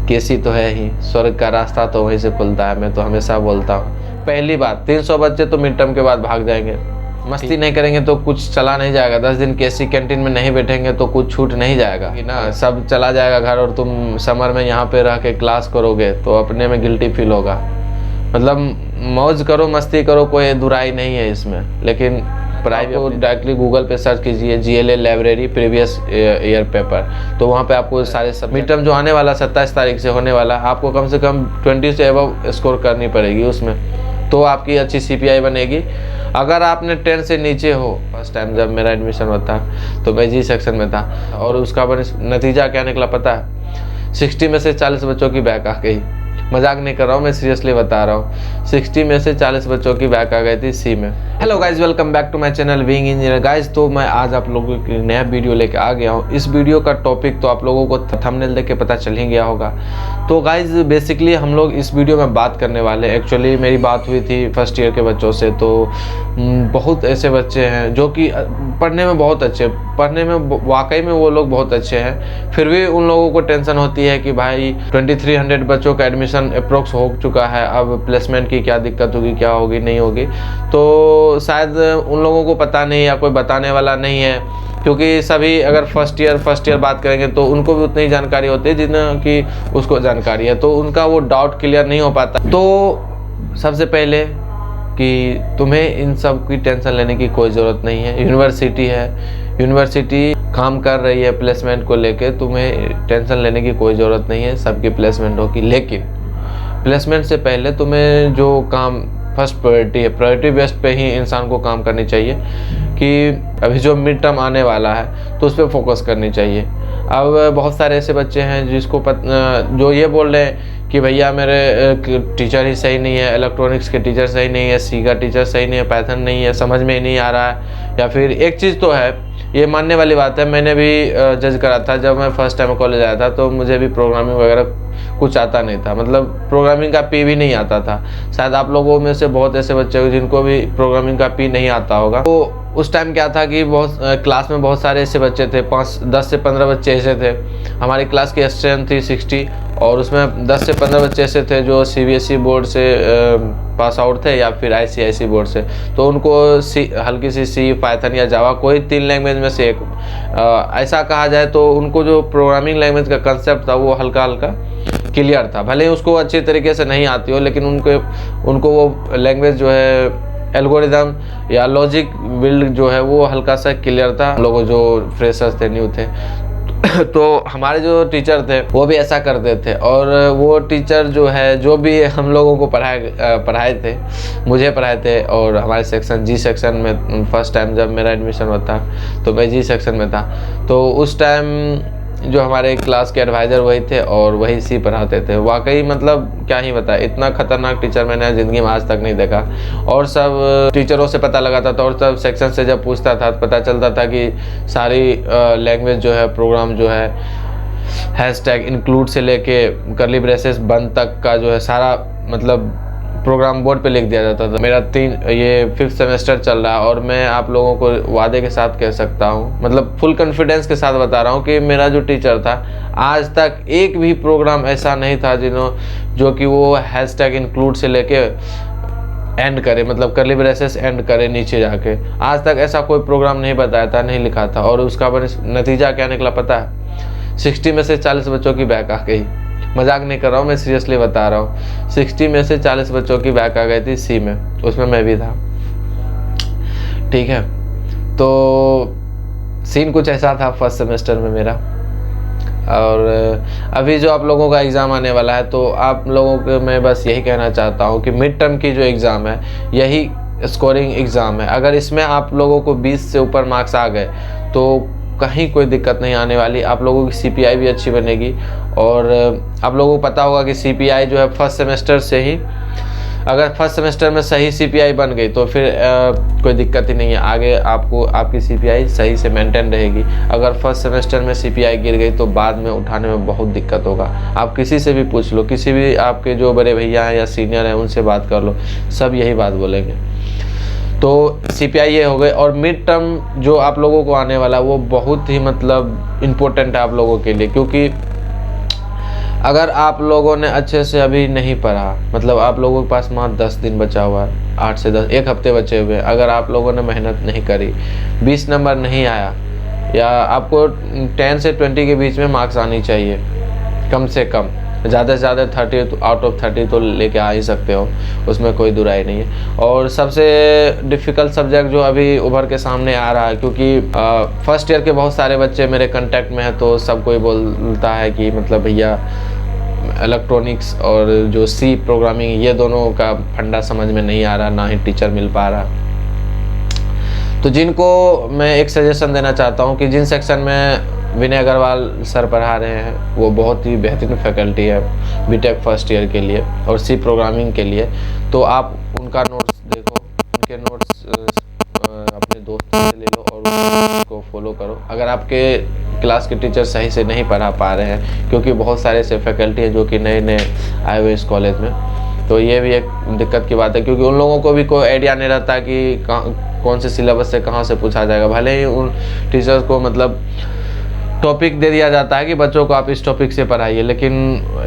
केसी तो है ही, स्वर्ग का रास्ता तो वहीं से खुलता है। मैं तो हमेशा बोलता हूँ, पहली बात 300 बच्चे तो मिड टर्म के बाद भाग जाएंगे। मस्ती नहीं करेंगे तो कुछ चला नहीं जाएगा। 10 दिन केसी कैंटीन में नहीं बैठेंगे तो कुछ छूट नहीं जाएगा कि ना, सब चला जाएगा घर और तुम समर में यहाँ पे रह के क्लास करोगे तो अपने में गिल्टी फील होगा। मतलब मौज करो, मस्ती करो, कोई दुराई नहीं है इसमें। लेकिन प्राइवेट को डायरेक्टली गूगल पे सर्च कीजिए GLA library previous year paper, तो वहाँ पे आपको सारे सब मिड टर्म जो आने वाला 27 तारीख से होने वाला, आपको कम से कम 20 से अबव स्कोर करनी पड़ेगी उसमें, तो आपकी अच्छी CPI बनेगी। अगर आपने 10 से नीचे हो, फर्स्ट टाइम जब मेरा एडमिशन हुआ था तो मैं जी सेक्शन में था, और उसका नतीजा क्या निकला पता है? 60 में से 40 बच्चों की बैक आ गई। मजाक नहीं कर रहा हूँ, मैं सीरियसली बता रहा हूँ। 60 में से 40 बच्चों की बैक आ गई थी सी में। Hello guys, welcome back to my channel being engineer. Guys, तो मैं आज आप लोगों के नया वीडियो लेके आ गया हूँ। इस वीडियो का टॉपिक तो आप लोगों को थंबनेल देख के पता चल ही गया होगा। तो गाइज बेसिकली हम लोग इस वीडियो में बात करने वाले, एक्चुअली मेरी बात हुई थी फर्स्ट ईयर के बच्चों से, तो बहुत ऐसे बच्चे हैं जो कि पढ़ने में बहुत अच्छे, पढ़ने में वाकई में वो लोग बहुत अच्छे हैं, फिर भी उन लोगों को टेंशन होती है कि भाई 2300 बच्चों का एडमिशन अप्रोक्स हो चुका है, अब प्लेसमेंट की क्या दिक्कत होगी, क्या होगी नहीं होगी। तो शायद उन लोगों को पता नहीं या कोई बताने वाला नहीं है, क्योंकि सभी अगर फर्स्ट ईयर बात करेंगे तो उनको भी उतनी जानकारी होती है जितना कि उसको जानकारी है, तो उनका वो डाउट क्लियर नहीं हो पाता। तो सबसे पहले कि तुम्हें इन सब की टेंशन लेने की कोई ज़रूरत नहीं है। यूनिवर्सिटी है, यूनिवर्सिटी काम कर रही है प्लेसमेंट को लेके, तुम्हें टेंशन लेने की कोई ज़रूरत नहीं है, सबकी प्लेसमेंट होगी। लेकिन प्लेसमेंट से पहले तुम्हें जो काम फर्स्ट प्रायोरिटी है, प्रायोरिटी बेस्ड पे ही इंसान को काम करनी चाहिए कि अभी जो मिड टर्म आने वाला है तो उस पर फोकस करनी चाहिए। अब बहुत सारे ऐसे बच्चे हैं जिसको जो ये बोल रहे हैं कि भैया मेरे टीचर ही सही नहीं है, इलेक्ट्रॉनिक्स के टीचर सही नहीं है, सी का टीचर सही नहीं है, पाइथन नहीं है, समझ में ही नहीं आ रहा है। या फिर एक चीज़ तो है, ये मानने वाली बात है, मैंने भी जज करा था जब मैं फर्स्ट टाइम कॉलेज आया था, तो मुझे भी प्रोग्रामिंग वगैरह कुछ आता नहीं था, मतलब प्रोग्रामिंग का पी भी नहीं आता था। शायद आप लोगों में से बहुत ऐसे बच्चे हो जिनको भी प्रोग्रामिंग का पी नहीं आता होगा। तो उस टाइम क्या था कि बहुत क्लास में बहुत सारे ऐसे बच्चे थे, 10 से 15 बच्चे ऐसे थे। हमारी क्लास की स्ट्रेंथ थी 60, और उसमें 10 से 15 बच्चे ऐसे थे जो CBSE बोर्ड से पास आउट थे या फिर ICIC बोर्ड से, तो उनको हल्की सी सी, पाइथन या जावा, कोई 3 लैंग्वेज में से एक ऐसा कहा जाए तो उनको जो प्रोग्रामिंग लैंग्वेज का कंसेप्ट था वो हल्का हल्का क्लियर था। भले ही उसको अच्छी तरीके से नहीं आती हो, लेकिन उनको वो लैंग्वेज जो है, एल्गोरिदम या लॉजिक बिल्ड जो है वो हल्का सा क्लियर था। लोगों जो फ्रेशर्स थे, न्यू थे, तो हमारे जो टीचर थे वो भी ऐसा करते थे। और वो टीचर जो है, जो भी हम लोगों को पढ़ाए थे, मुझे पढ़ाए थे, और हमारे सेक्शन जी सेक्शन में फर्स्ट टाइम जब मेरा एडमिशन हुआ था तो मैं जी सेक्शन में था, तो उस टाइम जो हमारे क्लास के एडवाइज़र वही थे और वही सी पढ़ाते थे। वाकई मतलब क्या ही बताए, इतना खतरनाक टीचर मैंने ज़िंदगी में आज तक नहीं देखा। और सब टीचरों से पता लगाता था, और सब सेक्शन से जब पूछता था तो पता चलता था कि सारी लैंग्वेज जो है, प्रोग्राम जो है, हैशटैग इंक्लूड से लेके कर्ली ब्रेसेस बंद तक का जो है सारा मतलब प्रोग्राम बोर्ड पे लिख दिया जाता था। मेरा 5th सेमेस्टर चल रहा है, और मैं आप लोगों को वादे के साथ कह सकता हूँ, मतलब फुल कॉन्फिडेंस के साथ बता रहा हूँ कि मेरा जो टीचर था, आज तक एक भी प्रोग्राम ऐसा नहीं था जो कि वो हैशटैग इंक्लूड से लेके एंड करे, मतलब कर्ली ब्रेसेस एंड करे नीचे जाके। आज तक ऐसा कोई प्रोग्राम नहीं बताया था, नहीं लिखा था। और उसका नतीजा क्या निकला पता है? 60 में से 40 बच्चों की बैक आ गई। मजाक नहीं कर रहा हूँ, मैं सीरियसली बता रहा हूँ। 60 में से 40 बच्चों की बैक आ गई थी सी में, उसमें मैं भी था। ठीक है, तो सीन कुछ ऐसा था फर्स्ट सेमेस्टर में मेरा। और अभी जो आप लोगों का एग्ज़ाम आने वाला है, तो आप लोगों को मैं बस यही कहना चाहता हूँ कि मिड टर्म की जो एग्ज़ाम है, यही स्कोरिंग एग्ज़ाम है। अगर इसमें आप लोगों को 20 से ऊपर मार्क्स आ गए तो कहीं कोई दिक्कत नहीं आने वाली। आप लोगों की CPI भी अच्छी बनेगी। और आप लोगों को पता होगा कि CPI जो है फर्स्ट सेमेस्टर से ही, अगर फर्स्ट सेमेस्टर में सही CPI बन गई तो फिर कोई दिक्कत ही नहीं है, आगे आपकी CPI सही से मेंटेन रहेगी। अगर फर्स्ट सेमेस्टर में CPI गिर गई तो बाद में उठाने में बहुत दिक्कत होगा। आप किसी से भी पूछ लो, किसी भी आपके जो बड़े भैया हैं या सीनियर हैं उनसे बात कर लो, सब यही बात बोलेंगे। तो CPI ये हो गए। और मिड टर्म जो आप लोगों को आने वाला वो बहुत ही मतलब इम्पोर्टेंट है आप लोगों के लिए, क्योंकि अगर आप लोगों ने अच्छे से अभी नहीं पढ़ा, मतलब आप लोगों के पास मात्र 10 दिन बचा हुआ है, 8 से 10, एक हफ्ते बचे हुए, अगर आप लोगों ने मेहनत नहीं करी, 20 नंबर नहीं आया, या आपको 10 से 20 के बीच में मार्क्स आनी चाहिए कम से कम, ज़्यादा से ज़्यादा 30 आउट ऑफ 30 तो लेके आ ही सकते हो, उसमें कोई दुराई नहीं है। और सबसे डिफ़िकल्ट सब्जेक्ट जो अभी उभर के सामने आ रहा है, क्योंकि फर्स्ट ईयर के बहुत सारे बच्चे मेरे कांटेक्ट में हैं, तो सब कोई बोलता है कि मतलब भैया इलेक्ट्रॉनिक्स और जो सी प्रोग्रामिंग, ये दोनों का फंडा समझ में नहीं आ रहा, ना ही टीचर मिल पा रहा। तो जिनको मैं एक सजेशन देना चाहता हूँ कि जिन सेक्शन में विनय अग्रवाल सर पढ़ा रहे हैं वो बहुत ही बेहतरीन फैकल्टी है बीटेक फर्स्ट ईयर के लिए और सी प्रोग्रामिंग के लिए, तो आप उनका नोट्स देखो, उनके नोट्स अपने दोस्त से ले लो और उसको फॉलो करो। अगर आपके क्लास के टीचर सही से नहीं पढ़ा पा रहे हैं, क्योंकि बहुत सारे ऐसे फैकल्टी हैं जो कि नए नए आए हुए इस कॉलेज में, तो ये भी एक दिक्कत की बात है, क्योंकि उन लोगों को भी कोई आइडिया नहीं रहता कि कौन से सिलेबस से कहाँ से पूछा जाएगा। भले ही उन टीचर्स को मतलब टॉपिक दे दिया जाता है कि बच्चों को आप इस टॉपिक से पढ़ाइए, लेकिन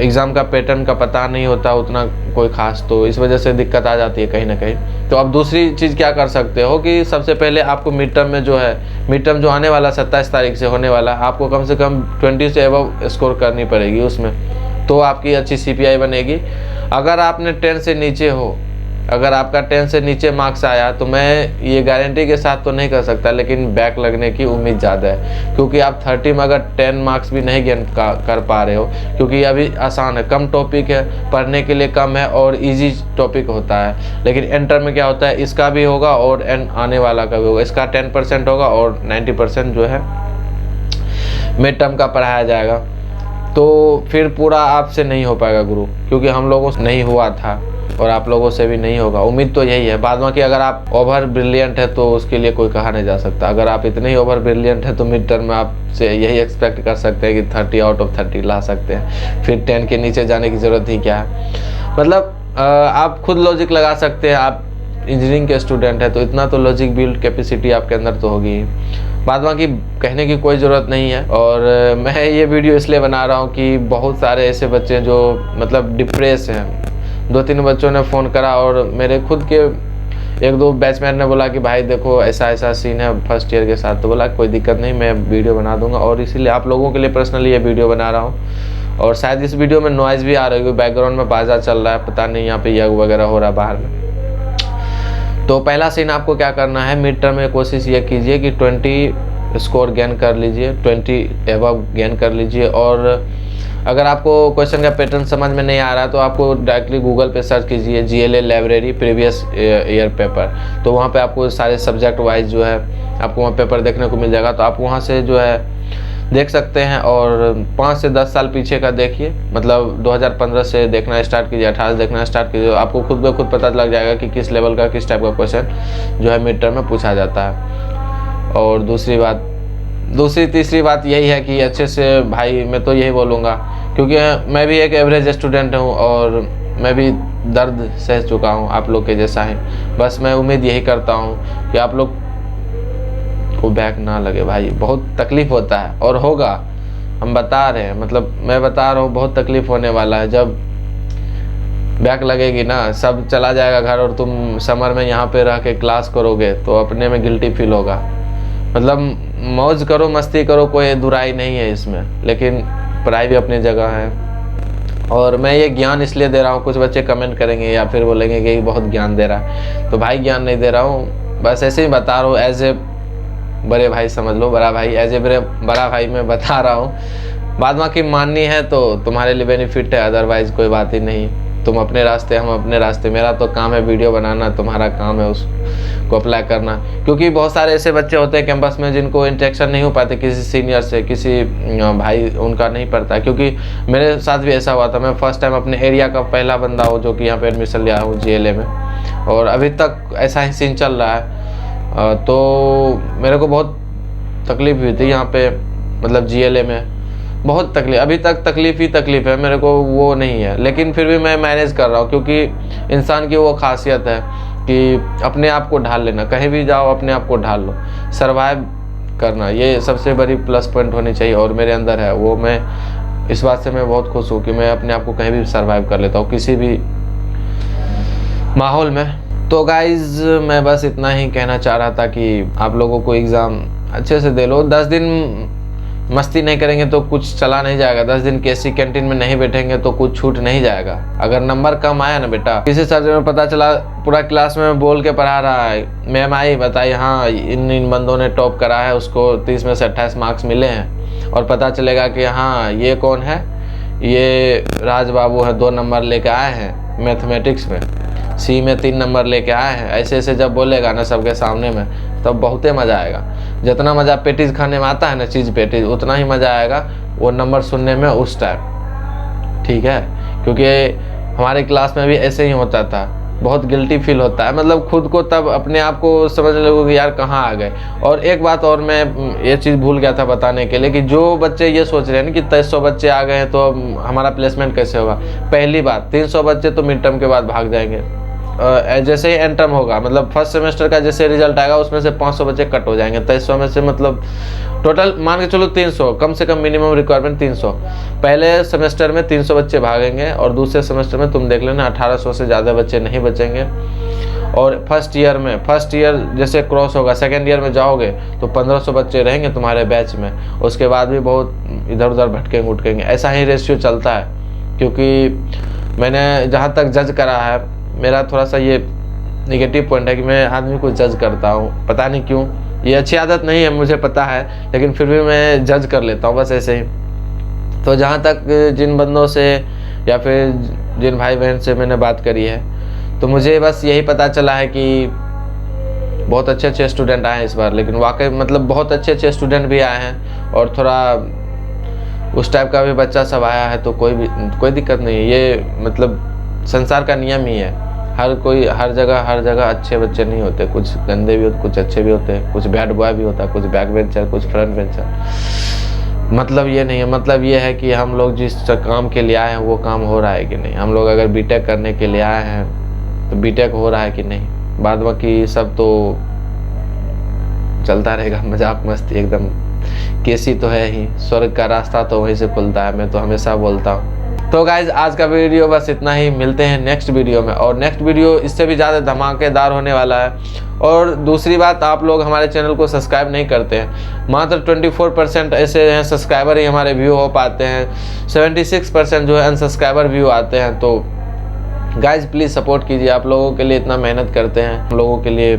एग्ज़ाम का पैटर्न का पता नहीं होता उतना कोई ख़ास, तो इस वजह से दिक्कत आ जाती है कहीं ना कहीं। तो अब दूसरी चीज़ क्या कर सकते हो कि सबसे पहले आपको मिड टर्म में जो है, मिड टर्म जो आने वाला 27 तारीख से होने वाला, आपको कम से कम 20 से एबव स्कोर करनी पड़ेगी उसमें, तो आपकी अच्छी CPI बनेगी। अगर आपने 10 से नीचे हो, अगर आपका 10 से नीचे मार्क्स आया, तो मैं ये गारंटी के साथ तो नहीं कर सकता, लेकिन बैक लगने की उम्मीद ज़्यादा है, क्योंकि आप 30 में अगर 10 मार्क्स भी नहीं गेन कर पा रहे हो, क्योंकि अभी आसान है, कम टॉपिक है, पढ़ने के लिए कम है और इजी टॉपिक होता है। लेकिन एंटर में क्या होता है, इसका भी होगा और आने वाला का भी होगा, इसका 10% होगा और 90% जो है मिड टर्म का पढ़ाया जाएगा। तो फिर पूरा आपसे नहीं हो पाएगा गुरु, क्योंकि हम लोगों से नहीं हुआ था और आप लोगों से भी नहीं होगा। उम्मीद तो यही है। बाद में कि अगर आप ओवर ब्रिलियंट है तो उसके लिए कोई कहा नहीं जा सकता। अगर आप इतने ही ओवर ब्रिलियंट है तो मिड टर्म में आपसे यही एक्सपेक्ट कर सकते हैं कि 30 आउट ऑफ 30 ला सकते हैं, फिर 10 के नीचे जाने की ज़रूरत ही क्या है। मतलब आप खुद लॉजिक लगा सकते हैं, आप इंजीनियरिंग के स्टूडेंट है तो इतना तो लॉजिक बिल्ड कैपेसिटी आपके अंदर तो होगी। बाद बाकी कहने की कोई ज़रूरत नहीं है। और मैं ये वीडियो इसलिए बना रहा हूँ कि बहुत सारे ऐसे बच्चे हैं जो मतलब डिप्रेस हैं। 2-3 बच्चों ने फ़ोन करा और मेरे खुद के 1-2 बैचमेट ने बोला कि भाई देखो ऐसा ऐसा सीन है फर्स्ट ईयर के साथ, तो बोला कोई दिक्कत नहीं, मैं वीडियो बना दूंगा। और इसीलिए आप लोगों के लिए पर्सनली ये वीडियो बना रहा हूँ। और शायद इस वीडियो में नॉइज़ भी आ रही है, बैकग्राउंड में बाजा चल रहा है, पता नहीं यहाँ पे यज्ञ वगैरह हो रहा है बाहर में। तो पहला सीन आपको क्या करना है, मिड टर्म में कोशिश ये कीजिए कि 20 स्कोर गेन कर लीजिए, 20 एबव गेन कर लीजिए। और अगर आपको क्वेश्चन का पैटर्न समझ में नहीं आ रहा है तो आपको डायरेक्टली गूगल पे सर्च कीजिए GLA library previous year paper, तो वहाँ पे आपको सारे सब्जेक्ट वाइज जो है आपको वहाँ पेपर देखने को मिल जाएगा। तो आप वहाँ से जो है देख सकते हैं। और 5 से 10 साल पीछे का देखिए, मतलब 2015 से देखना स्टार्ट कीजिए, 18 से देखना स्टार्ट कीजिए, आपको खुद ब खुद पता लग जाएगा कि किस लेवल का किस टाइप का क्वेश्चन जो है मिड टर्म में पूछा जाता है। और दूसरी तीसरी बात यही है कि अच्छे से भाई मैं तो यही बोलूँगा, क्योंकि मैं भी एक एवरेज स्टूडेंट हूँ और मैं भी दर्द सह चुका हूँ आप लोग के जैसा ही। बस मैं उम्मीद यही करता हूँ कि आप लोग को बैक ना लगे भाई, बहुत तकलीफ़ होता है और होगा, हम बता रहे हैं, मतलब मैं बता रहा हूँ बहुत तकलीफ़ होने वाला है। जब बैक लगेगी ना, सब चला जाएगा घर और तुम समर में यहाँ पे रह के क्लास करोगे तो अपने में गिल्टी फील होगा। मतलब मौज करो, मस्ती करो, कोई दुराई नहीं है इसमें, लेकिन पढ़ाई भी अपनी जगह है। और मैं ये ज्ञान इसलिए दे रहा हूँ, कुछ बच्चे कमेंट करेंगे या फिर बोलेंगे कि बहुत ज्ञान दे रहा है, तो भाई ज्ञान नहीं दे रहा हूँ, बस ऐसे ही बता रहा हूँ। एज ए बड़े भाई समझ लो, बड़ा भाई, एज ए बड़ा भाई मैं बता रहा हूँ। बाद बाकी माननी है तो तुम्हारे लिए बेनिफिट है, अदरवाइज कोई बात ही नहीं। तुम अपने रास्ते, हम अपने रास्ते। मेरा तो काम है वीडियो बनाना, तुम्हारा काम है उसको अप्लाई करना। क्योंकि बहुत सारे ऐसे बच्चे होते हैं कैंपस में जिनको इंटरेक्शन नहीं हो पाते किसी सीनियर से, किसी भाई उनका नहीं पड़ता। क्योंकि मेरे साथ भी ऐसा हुआ था, मैं फर्स्ट टाइम अपने एरिया का पहला बंदा हूँ जो कि यहाँ पे एडमिशन लिया हूँ GLA में, और अभी तक ऐसा ही सीन चल रहा है। तो मेरे को बहुत तकलीफ़ हुई थी यहाँ पे, मतलब GLA में बहुत तकलीफ, अभी तक तकलीफ़ ही तकलीफ़ है, मेरे को वो नहीं है, लेकिन फिर भी मैं मैनेज कर रहा हूँ। क्योंकि इंसान की वो खासियत है कि अपने आप को ढाल लेना, कहीं भी जाओ अपने आप को ढाल लो, सर्वाइव करना, ये सबसे बड़ी प्लस पॉइंट होनी चाहिए और मेरे अंदर है, वो मैं इस बात से मैं बहुत खुश हूँ कि मैं अपने आप को कहीं भी सर्वाइव कर लेता हूँ, किसी भी माहौल में। तो गाइज मैं बस इतना ही कहना चाह रहा था कि आप लोगों को एग्ज़ाम अच्छे से दे लो। 10 दिन मस्ती नहीं करेंगे तो कुछ चला नहीं जाएगा। 10 दिन केसी कैंटीन में नहीं बैठेंगे तो कुछ छूट नहीं जाएगा। अगर नंबर कम आया ना बेटा, किसी सब्जेक्ट में पता चला पूरा क्लास में बोल के पढ़ा रहा है, मैम आई बताई हाँ इन बंदों ने टॉप करा है, उसको 30 में से 28 मार्क्स मिले हैं, और पता चलेगा कि हाँ ये कौन है, ये राज बाबू है, 2 नंबर लेके आए हैं मैथमेटिक्स में, सी में 3 नंबर लेके आए हैं, ऐसे ऐसे जब बोलेगा ना सबके सामने में, तब बहुते मज़ा आएगा। जितना मज़ा पेटीज खाने में आता है ना, चीज़ पेटीज, उतना ही मज़ा आएगा वो नंबर सुनने में उस टाइम। ठीक है, क्योंकि हमारे क्लास में भी ऐसे ही होता था। बहुत गिल्टी फील होता है, मतलब खुद को तब अपने आप को समझ लोगे कि यार कहाँ आ गए। और एक बात और मैं ये चीज़ भूल गया था बताने के लिए कि जो बच्चे ये सोच रहे हैं ना कि 2300 बच्चे आ गए हैं तो हमारा प्लेसमेंट कैसे होगा। पहली बात, 300 बच्चे तो मिड टर्म के बाद भाग जाएंगे। जैसे ही एंड टर्म होगा, मतलब फर्स्ट सेमेस्टर का जैसे रिजल्ट आएगा उसमें से 500 बच्चे कट हो जाएंगे। 2300 में से मतलब टोटल मान के चलो 300, कम से कम मिनिमम रिक्वायरमेंट 300। पहले सेमेस्टर में 300 बच्चे भागेंगे और दूसरे सेमेस्टर में तुम देख लेना 1800 से ज़्यादा बच्चे नहीं बचेंगे। और फर्स्ट ईयर जैसे क्रॉस होगा, सेकेंड ईयर में जाओगे तो 1500 बच्चे रहेंगे तुम्हारे बैच में। उसके बाद भी बहुत इधर उधर भटकेंगे उठकेंगे, ऐसा ही रेशियो चलता है। क्योंकि मैंने जहाँ तक जज करा है, मेरा थोड़ा सा ये नेगेटिव पॉइंट है कि मैं आदमी को जज करता हूँ, पता नहीं क्यों। ये अच्छी आदत नहीं है मुझे पता है, लेकिन फिर भी मैं जज कर लेता हूँ बस ऐसे ही। तो जहाँ तक जिन बंदों से या फिर जिन भाई बहन से मैंने बात करी है, तो मुझे बस यही पता चला है कि बहुत अच्छे अच्छे स्टूडेंट आए हैं इस बार। लेकिन वाकई मतलब बहुत अच्छे अच्छे स्टूडेंट भी आए हैं और थोड़ा उस टाइप का भी बच्चा सब आया है, तो कोई दिक्कत नहीं है। ये मतलब संसार का नियम ही है। हर जगह अच्छे बच्चे नहीं होते, कुछ गंदे भी होते, कुछ अच्छे भी होते हैं, कुछ बैड बॉय भी होता है, कुछ बैक बेंचर, कुछ फ्रंट बेंचर। मतलब ये नहीं है, मतलब ये है कि हम लोग जिस काम के लिए आए हैं वो काम हो रहा है कि नहीं। हम लोग अगर बीटेक करने के लिए आए हैं तो बीटेक हो रहा है कि नहीं। बाद बाकी सब तो चलता रहेगा, मजाक मस्ती एकदम। केसी तो है ही, स्वर्ग का रास्ता तो वहीं से खुलता है, मैं तो हमेशा बोलता हूँ। तो गाइज आज का वीडियो बस इतना ही, मिलते हैं नेक्स्ट वीडियो में। और नेक्स्ट वीडियो इससे भी ज़्यादा धमाकेदार होने वाला है। और दूसरी बात, आप लोग हमारे चैनल को सब्सक्राइब नहीं करते हैं। मात्र 24% ऐसे हैं सब्सक्राइबर ही हमारे व्यू हो पाते हैं, 76% जो है अनसब्सक्राइबर व्यू आते हैं। तो गाइज प्लीज़ सपोर्ट कीजिए, आप लोगों के लिए इतना मेहनत करते हैं, हम लोगों के लिए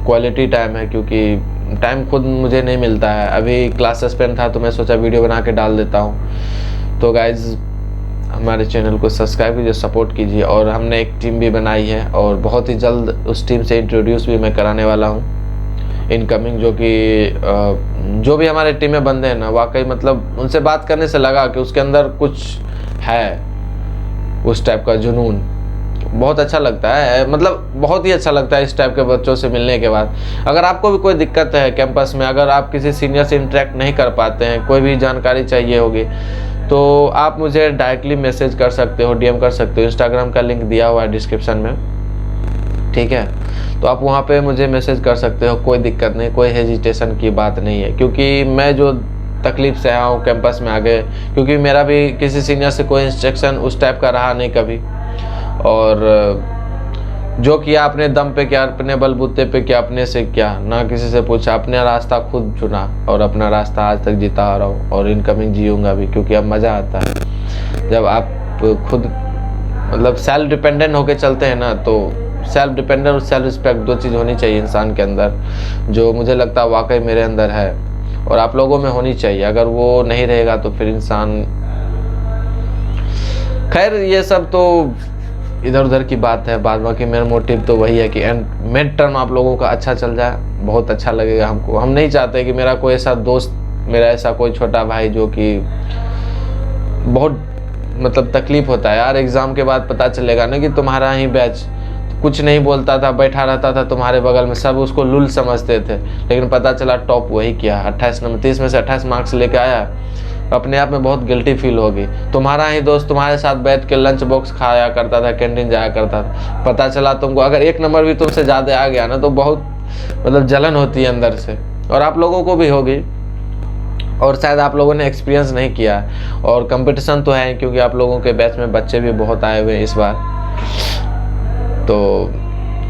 क्वालिटी टाइम है, क्योंकि टाइम खुद मुझे नहीं मिलता है। अभी क्लास सस्पेंड था तो मैं सोचा वीडियो बना के डाल देता हूँ। तो गाइज हमारे चैनल को सब्सक्राइब कीजिए, सपोर्ट कीजिए। और हमने एक टीम भी बनाई है और बहुत ही जल्द उस टीम से इंट्रोड्यूस भी मैं कराने वाला हूँ इनकमिंग। जो भी हमारे टीम में बंदे हैं ना, वाकई मतलब उनसे बात करने से लगा कि उसके अंदर कुछ है, उस टाइप का जुनून। बहुत अच्छा लगता है, मतलब बहुत ही अच्छा लगता है इस टाइप के बच्चों से मिलने के बाद। अगर आपको भी कोई दिक्कत है कैंपस में, अगर आप किसी सीनियर से इंटरेक्ट नहीं कर पाते हैं, कोई भी जानकारी चाहिए होगी, तो आप मुझे डायरेक्टली मैसेज कर सकते हो, डीएम कर सकते हो। इंस्टाग्राम का लिंक दिया हुआ है डिस्क्रिप्शन में, ठीक है। तो आप वहाँ पे मुझे मैसेज कर सकते हो, कोई दिक्कत नहीं, कोई हेजिटेशन की बात नहीं है। क्योंकि मैं जो तकलीफ से आया हूँ कैंपस में आगे, क्योंकि मेरा भी किसी सीनियर से कोई इंस्ट्रक्शन उस टाइप का रहा नहीं कभी। और जो किया अपने दम पे किया, अपने बलबूते पे किया, अपने से किया, ना किसी से पूछा, अपने रास्ता खुद चुना और अपना रास्ता आज तक जीता आ रहा हूँ और इनकमिंग जीऊँगा भी। क्योंकि अब मज़ा आता है जब आप खुद मतलब सेल्फ डिपेंडेंट होके चलते हैं ना। तो सेल्फ डिपेंडेंट और सेल्फ रिस्पेक्ट 2 चीज़ होनी चाहिए इंसान के अंदर, जो मुझे लगता है वाकई मेरे अंदर है और आप लोगों में होनी चाहिए। अगर वो नहीं रहेगा तो फिर इंसान, खैर ये सब तो इधर उधर की बात है। बाद बाकी मेरा मोटिव तो वही है कि मिड टर्म आप लोगों का अच्छा चल जाए, बहुत अच्छा लगेगा हमको। हम नहीं चाहते कि मेरा कोई ऐसा दोस्त, मेरा ऐसा कोई छोटा भाई जो कि बहुत मतलब तकलीफ होता है यार। एग्ज़ाम के बाद पता चलेगा ना कि तुम्हारा ही बैच कुछ नहीं बोलता था, बैठा रहता था तुम्हारे बगल में, सब उसको लुल समझते थे, लेकिन पता चला टॉप वही किया, 28 नंबर 30 में से 28 मार्क्स लेके आया। अपने आप में बहुत गिल्टी फील होगी। तुम्हारा ही दोस्त तुम्हारे साथ बैठ के लंच बॉक्स खाया करता था, कैंटीन जाया करता था, पता चला तुमको अगर 1 नंबर भी तुमसे ज़्यादा आ गया ना तो बहुत मतलब जलन होती है अंदर से, और आप लोगों को भी होगी। और शायद आप लोगों ने एक्सपीरियंस नहीं किया, और कंपटीशन तो है क्योंकि आप लोगों के बैच में बच्चे भी बहुत आए हुए हैं इस बार। तो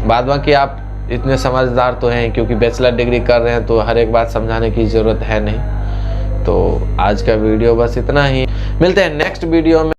बाद बाकी आप इतने समझदार तो हैं क्योंकि बैचलर डिग्री कर रहे हैं, तो हर एक बात समझाने की ज़रूरत है नहीं। तो आज का वीडियो बस इतना ही, मिलते हैं नेक्स्ट वीडियो में।